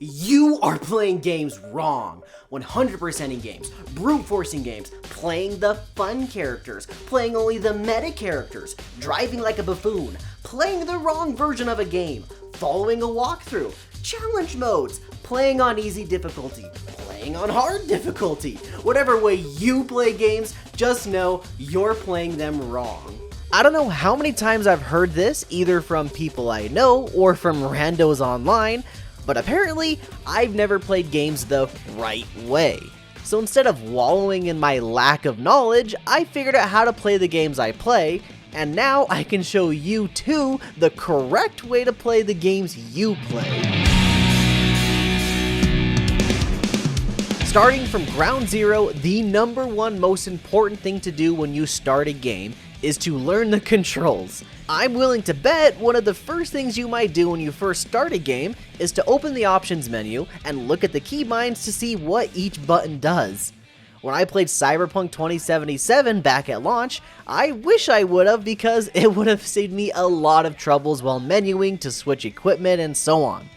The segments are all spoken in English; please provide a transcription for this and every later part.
You are playing games wrong. 100%ing games, brute forcing games, playing the fun characters, playing only the meta characters, driving like a buffoon, playing the wrong version of a game, following a walkthrough, challenge modes, playing on easy difficulty, playing on hard difficulty. Whatever way you play games, just know you're playing them wrong. I don't know how many times I've heard this, either from people I know or from randos online, but apparently I've never played games the right way. So instead of wallowing in my lack of knowledge, I figured out how to play the games I play, and now I can show you too the correct way to play the games you play. Starting from ground zero, the number one most important thing to do when you start a game is to learn the controls. I'm willing to bet one of the first things you might do when you first start a game is to open the options menu and look at the keybinds to see what each button does. When I played Cyberpunk 2077 back at launch, I wish I would have, because it would have saved me a lot of troubles while menuing to switch equipment and so on.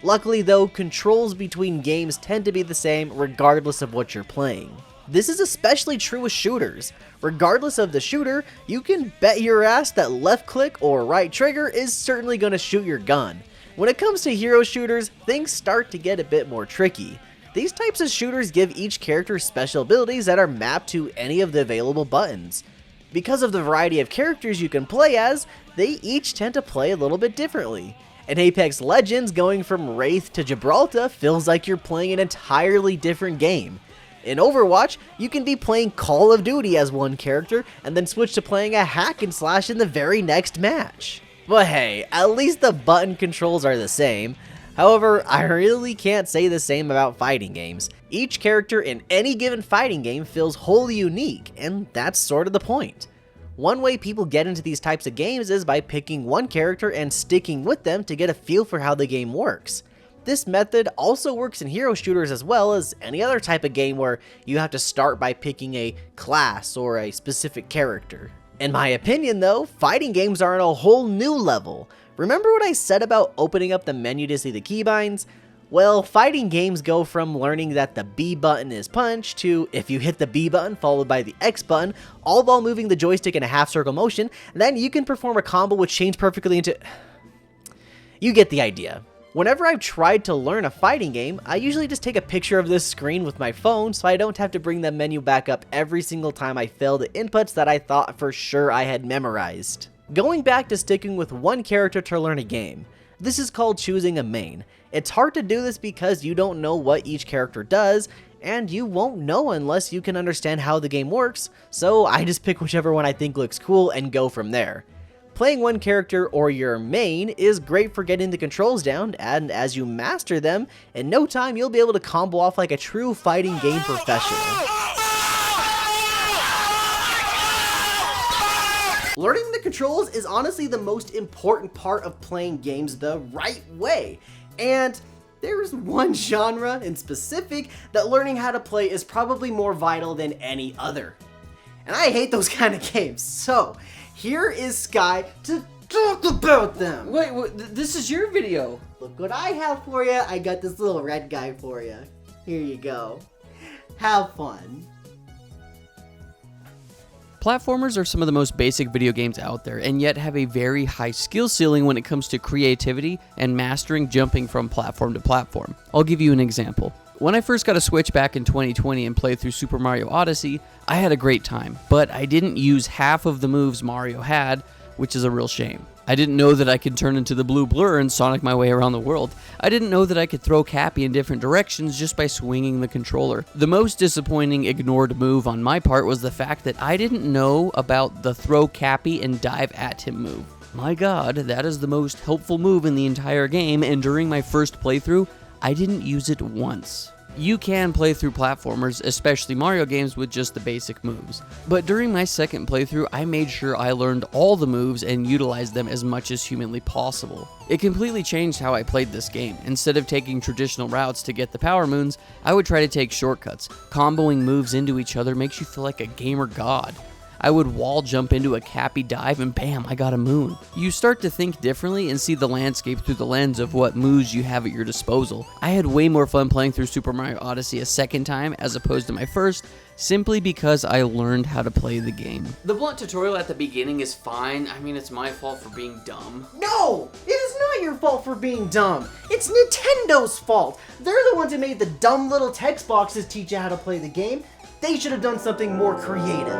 Luckily though, controls between games tend to be the same regardless of what you're playing. This is especially true with shooters. Regardless of the shooter, you can bet your ass that left click or right trigger is certainly going to shoot your gun. When it comes to hero shooters, things start to get a bit more tricky. These types of shooters give each character special abilities that are mapped to any of the available buttons. Because of the variety of characters you can play as, they each tend to play a little bit differently. In Apex Legends, going from Wraith to Gibraltar feels like you're playing an entirely different game. In Overwatch, you can be playing Call of Duty as one character and then switch to playing a hack and slash in the very next match. But hey, at least the button controls are the same. However, I really can't say the same about fighting games. Each character in any given fighting game feels wholly unique, and that's sort of the point. One way people get into these types of games is by picking one character and sticking with them to get a feel for how the game works. This method also works in hero shooters as well as any other type of game where you have to start by picking a class or a specific character. In my opinion though, fighting games are on a whole new level. Remember what I said about opening up the menu to see the keybinds? Well, fighting games go from learning that the B button is punch to if you hit the B button followed by the X button, all while moving the joystick in a half circle motion, then you can perform a combo which changes perfectly into... You get the idea. Whenever I've tried to learn a fighting game, I usually just take a picture of this screen with my phone so I don't have to bring the menu back up every single time I fail the inputs that I thought for sure I had memorized. Going back to sticking with one character to learn a game. This is called choosing a main. It's hard to do this because you don't know what each character does, and you won't know unless you can understand how the game works, so I just pick whichever one I think looks cool and go from there. Playing one character or your main is great for getting the controls down, and as you master them, in no time you'll be able to combo off like a true fighting game professional. Learning the controls is honestly the most important part of playing games the right way, and there's one genre in specific that learning how to play is probably more vital than any other. And I hate those kind of games, so here is Sky to talk about them. Wait, this is your video. Look what I have for you. I got this little red guy for you. Here you go. Have fun. Platformers are some of the most basic video games out there, and yet have a very high skill ceiling when it comes to creativity and mastering jumping from platform to platform. I'll give you an example. When I first got a Switch back in 2020 and played through Super Mario Odyssey, I had a great time, but I didn't use half of the moves Mario had, which is a real shame. I didn't know that I could turn into the blue blur and Sonic my way around the world. I didn't know that I could throw Cappy in different directions just by swinging the controller. The most disappointing ignored move on my part was the fact that I didn't know about the throw Cappy and dive at him move. My god, that is the most helpful move in the entire game, and during my first playthrough, I didn't use it once. You can play through platformers, especially Mario games, with just the basic moves. But during my second playthrough, I made sure I learned all the moves and utilized them as much as humanly possible. It completely changed how I played this game. Instead of taking traditional routes to get the power moons, I would try to take shortcuts. Comboing moves into each other makes you feel like a gamer god. I would wall jump into a cappy dive and bam, I got a moon. You start to think differently and see the landscape through the lens of what moves you have at your disposal. I had way more fun playing through Super Mario Odyssey a second time as opposed to my first, simply because I learned how to play the game. The blunt tutorial at the beginning is fine. I mean, it's my fault for being dumb. No! It is not your fault for being dumb. It's Nintendo's fault. They're the ones who made the dumb little text boxes teach you how to play the game. They should have done something more creative.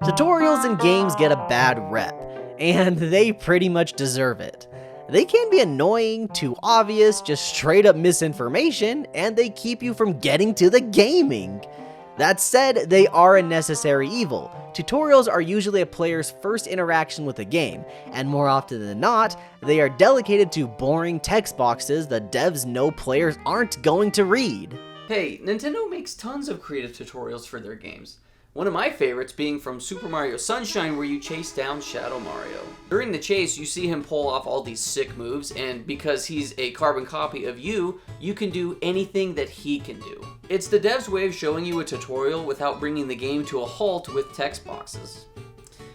Tutorials in games get a bad rep, and they pretty much deserve it. They can be annoying, too obvious, just straight up misinformation, and they keep you from getting to the gaming. That said, they are a necessary evil. Tutorials are usually a player's first interaction with a game, and more often than not, they are dedicated to boring text boxes the devs know players aren't going to read. Hey, Nintendo makes tons of creative tutorials for their games. One of my favorites being from Super Mario Sunshine, where you chase down Shadow Mario. During the chase, you see him pull off all these sick moves, and because he's a carbon copy of you, you can do anything that he can do. It's the dev's way of showing you a tutorial without bringing the game to a halt with text boxes.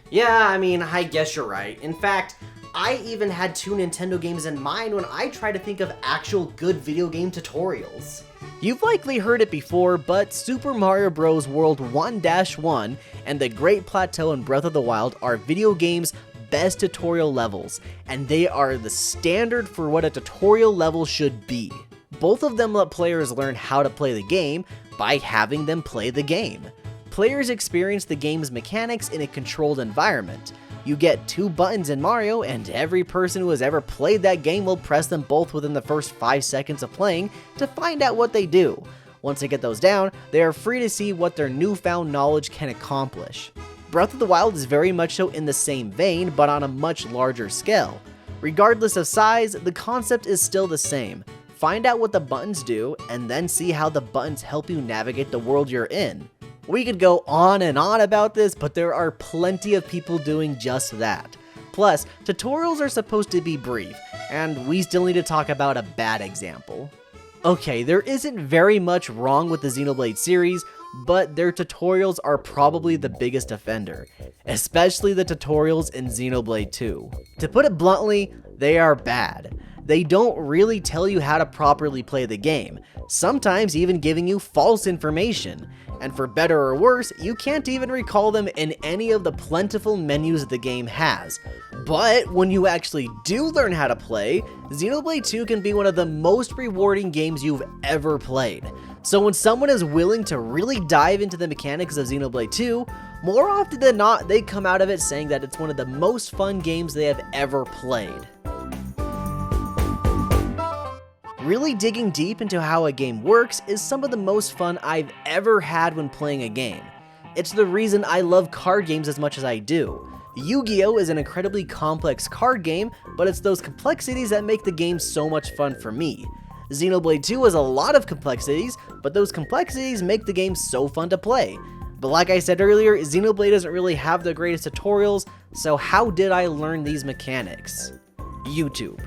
Yeah, I mean, I guess you're right. In fact, I even had 2 Nintendo games in mind when I tried to think of actual good video game tutorials. You've likely heard it before, but Super Mario Bros. World 1-1 and The Great Plateau in Breath of the Wild are video games' best tutorial levels, and they are the standard for what a tutorial level should be. Both of them let players learn how to play the game by having them play the game. Players experience the game's mechanics in a controlled environment. You get 2 buttons in Mario, and every person who has ever played that game will press them both within the first 5 seconds of playing to find out what they do. Once they get those down, they are free to see what their newfound knowledge can accomplish. Breath of the Wild is very much so in the same vein, but on a much larger scale. Regardless of size, the concept is still the same. Find out what the buttons do, and then see how the buttons help you navigate the world you're in. We could go on and on about this, but there are plenty of people doing just that. Plus, tutorials are supposed to be brief, and we still need to talk about a bad example. Okay, there isn't very much wrong with the Xenoblade series, but their tutorials are probably the biggest offender, especially the tutorials in Xenoblade 2. To put it bluntly, they are bad. They don't really tell you how to properly play the game, sometimes even giving you false information. And for better or worse, you can't even recall them in any of the plentiful menus the game has. But when you actually do learn how to play, Xenoblade 2 can be one of the most rewarding games you've ever played. So when someone is willing to really dive into the mechanics of Xenoblade 2, more often than not, they come out of it saying that it's one of the most fun games they have ever played. Really digging deep into how a game works is some of the most fun I've ever had when playing a game. It's the reason I love card games as much as I do. Yu-Gi-Oh! Is an incredibly complex card game, but it's those complexities that make the game so much fun for me. Xenoblade 2 has a lot of complexities, but those complexities make the game so fun to play. But like I said earlier, Xenoblade doesn't really have the greatest tutorials, so how did I learn these mechanics? YouTube.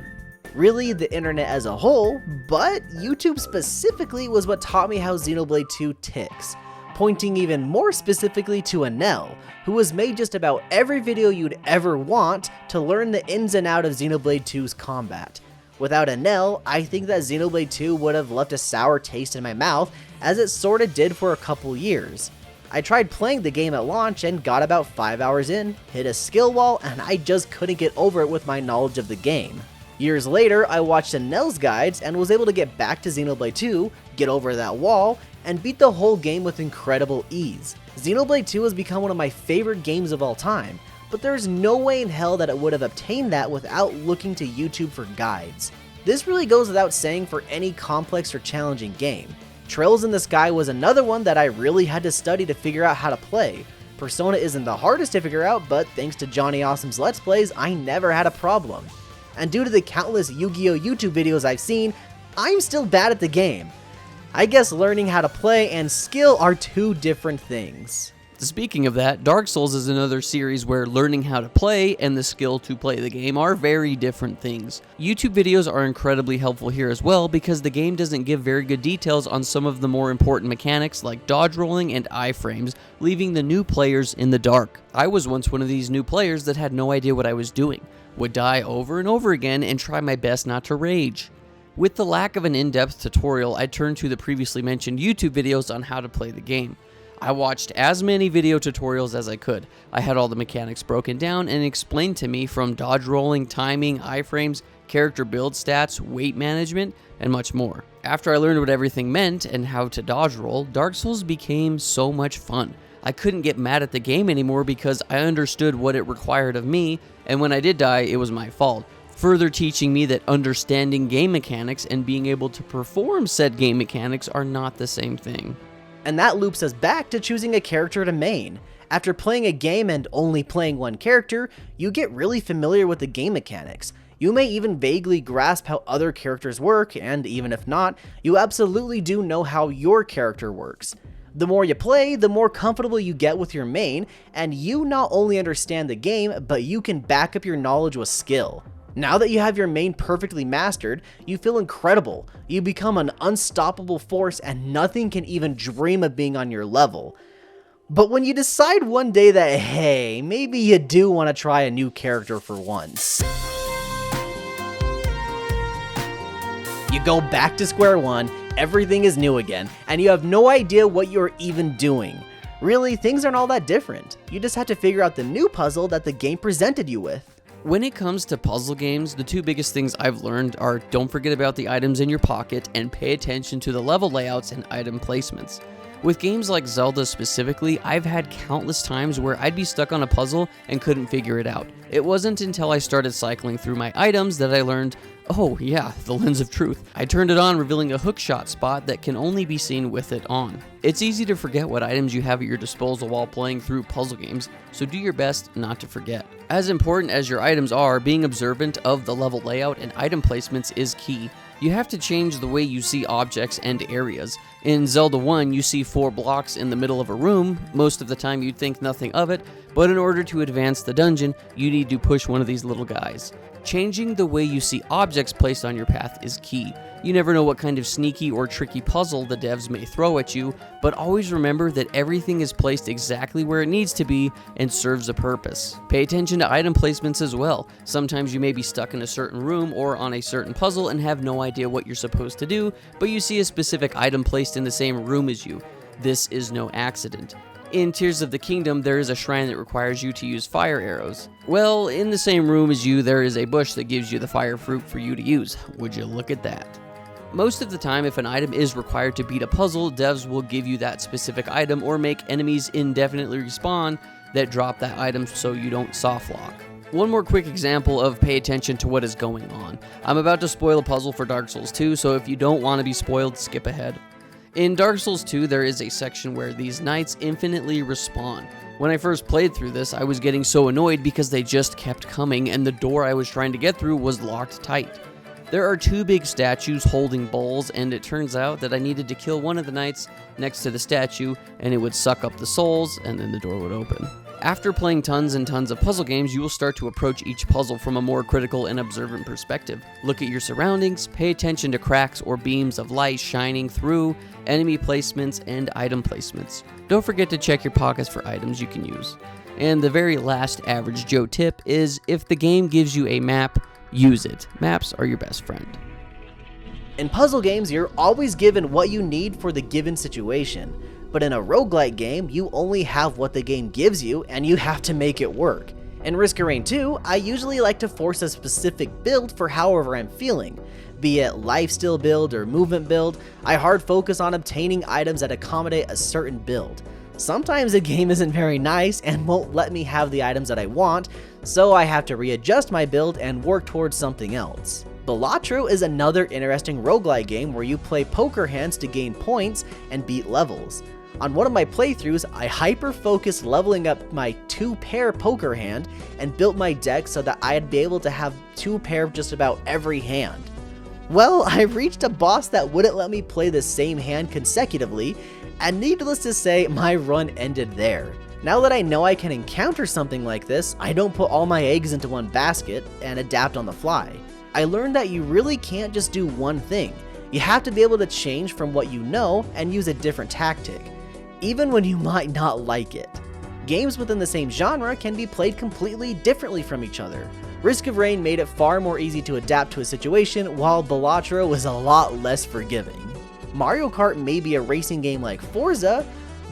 Really, the internet as a whole, but YouTube specifically was what taught me how Xenoblade 2 ticks, pointing even more specifically to Anel, who has made just about every video you'd ever want to learn the ins and outs of Xenoblade 2's combat. Without Anel, I think that Xenoblade 2 would have left a sour taste in my mouth, as it sorta did for a couple years. I tried playing the game at launch and got about 5 hours in, hit a skill wall, and I just couldn't get over it with my knowledge of the game. Years later, I watched Anel's guides and was able to get back to Xenoblade 2, get over that wall, and beat the whole game with incredible ease. Xenoblade 2 has become one of my favorite games of all time, but there's no way in hell that it would have obtained that without looking to YouTube for guides. This really goes without saying for any complex or challenging game. Trails in the Sky was another one that I really had to study to figure out how to play. Persona isn't the hardest to figure out, but thanks to Johnny Awesome's Let's Plays, I never had a problem. And due to the countless Yu-Gi-Oh! YouTube videos I've seen, I'm still bad at the game. I guess learning how to play and skill are 2 different things. Speaking of that, Dark Souls is another series where learning how to play and the skill to play the game are very different things. YouTube videos are incredibly helpful here as well because the game doesn't give very good details on some of the more important mechanics like dodge rolling and iframes, leaving the new players in the dark. I was once one of these new players that had no idea what I was doing, would die over and over again and try my best not to rage. With the lack of an in-depth tutorial, I turned to the previously mentioned YouTube videos on how to play the game. I watched as many video tutorials as I could. I had all the mechanics broken down and explained to me, from dodge rolling, timing, iframes, character build stats, weight management, and much more. After I learned what everything meant and how to dodge roll, Dark Souls became so much fun. I couldn't get mad at the game anymore because I understood what it required of me, and when I did die, it was my fault, further teaching me that understanding game mechanics and being able to perform said game mechanics are not the same thing. And that loops us back to choosing a character to main. After playing a game and only playing one character, you get really familiar with the game mechanics. You may even vaguely grasp how other characters work, and even if not, you absolutely do know how your character works. The more you play, the more comfortable you get with your main, and you not only understand the game, but you can back up your knowledge with skill. Now that you have your main perfectly mastered, you feel incredible. You become an unstoppable force and nothing can even dream of being on your level. But when you decide one day that, hey, maybe you do want to try a new character for once, you go back to square one, everything is new again, and you have no idea what you're even doing. Really, things aren't all that different. You just have to figure out the new puzzle that the game presented you with. When it comes to puzzle games, the two biggest things I've learned are don't forget about the items in your pocket and pay attention to the level layouts and item placements. With games like Zelda specifically, I've had countless times where I'd be stuck on a puzzle and couldn't figure it out. It wasn't until I started cycling through my items that I learned, oh yeah, the lens of truth. I turned it on, revealing a hookshot spot that can only be seen with it on. It's easy to forget what items you have at your disposal while playing through puzzle games, so do your best not to forget. As important as your items are, being observant of the level layout and item placements is key. You have to change the way you see objects and areas. In Zelda 1, you see 4 blocks in the middle of a room. Most of the time you'd think nothing of it, but in order to advance the dungeon, you need to push one of these little guys. Changing the way you see objects placed on your path is key. You never know what kind of sneaky or tricky puzzle the devs may throw at you, but always remember that everything is placed exactly where it needs to be and serves a purpose. Pay attention to item placements as well. Sometimes you may be stuck in a certain room or on a certain puzzle and have no idea what you're supposed to do, but you see a specific item placed in the same room as you. This is no accident. In Tears of the Kingdom, there is a shrine that requires you to use fire arrows. Well, in the same room as you, there is a bush that gives you the fire fruit for you to use. Would you look at that? Most of the time, if an item is required to beat a puzzle, devs will give you that specific item or make enemies indefinitely respawn that drop that item so you don't softlock. One more quick example of pay attention to what is going on. I'm about to spoil a puzzle for Dark Souls 2, so if you don't want to be spoiled, skip ahead. In Dark Souls 2, there is a section where these knights infinitely respawn. When I first played through this, I was getting so annoyed because they just kept coming and the door I was trying to get through was locked tight. There are 2 big statues holding bowls, and it turns out that I needed to kill one of the knights next to the statue, and it would suck up the souls, and then the door would open. After playing tons and tons of puzzle games, you will start to approach each puzzle from a more critical and observant perspective. Look at your surroundings, pay attention to cracks or beams of light shining through, enemy placements, and item placements. Don't forget to check your pockets for items you can use. And the very last average Joe tip is, if the game gives you a map, use it. Maps are your best friend. In puzzle games, you're always given what you need for the given situation. But in a roguelike game, you only have what the game gives you, and you have to make it work. In Risk of Rain 2, I usually like to force a specific build for however I'm feeling. Be it lifesteal build or movement build, I hard focus on obtaining items that accommodate a certain build. Sometimes the game isn't very nice and won't let me have the items that I want, so I have to readjust my build and work towards something else. Balatro is another interesting roguelike game where you play poker hands to gain points and beat levels. On one of my playthroughs, I hyper-focused leveling up my 2-pair poker hand and built my deck so that I'd be able to have 2 pair of just about every hand. Well, I reached a boss that wouldn't let me play the same hand consecutively, and needless to say, my run ended there. Now that I know I can encounter something like this, I don't put all my eggs into one basket and adapt on the fly. I learned that you really can't just do one thing. You have to be able to change from what you know and use a different tactic, even when you might not like it. Games within the same genre can be played completely differently from each other. Risk of Rain made it far more easy to adapt to a situation, while Balatro was a lot less forgiving. Mario Kart may be a racing game like Forza,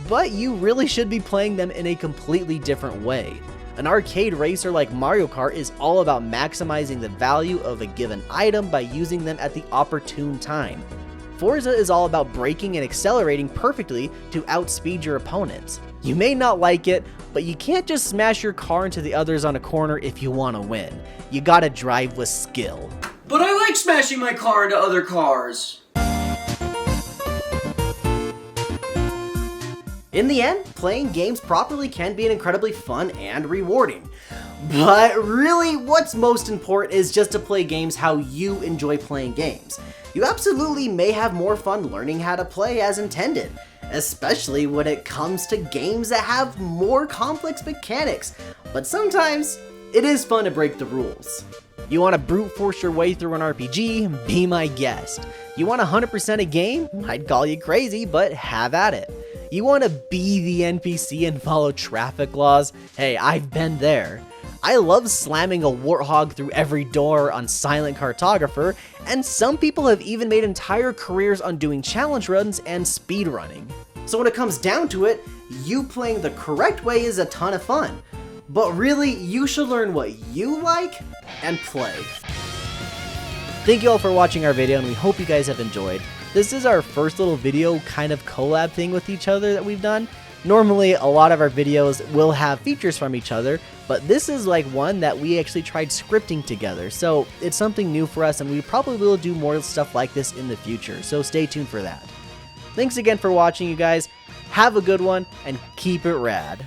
but you really should be playing them in a completely different way. An arcade racer like Mario Kart is all about maximizing the value of a given item by using them at the opportune time. Forza is all about braking and accelerating perfectly to outspeed your opponents. You may not like it, but you can't just smash your car into the others on a corner if you want to win. You gotta drive with skill. But I like smashing my car into other cars. In the end, playing games properly can be incredibly fun and rewarding. But really, what's most important is just to play games how you enjoy playing games. You absolutely may have more fun learning how to play as intended, especially when it comes to games that have more complex mechanics, but sometimes it is fun to break the rules. You want to brute force your way through an RPG? Be my guest. You want 100% a game? I'd call you crazy, but have at it. You want to be the NPC and follow traffic laws? Hey, I've been there. I love slamming a warthog through every door on Silent Cartographer, and some people have even made entire careers on doing challenge runs and speedrunning. So when it comes down to it, you playing the correct way is a ton of fun. But really, you should learn what you like and play. Thank you all for watching our video, and we hope you guys have enjoyed. This is our first little video kind of collab thing with each other that we've done. Normally, a lot of our videos will have features from each other, but this is like one that we actually tried scripting together. So it's something new for us, and we probably will do more stuff like this in the future. So stay tuned for that. Thanks again for watching, you guys. Have a good one, and keep it rad.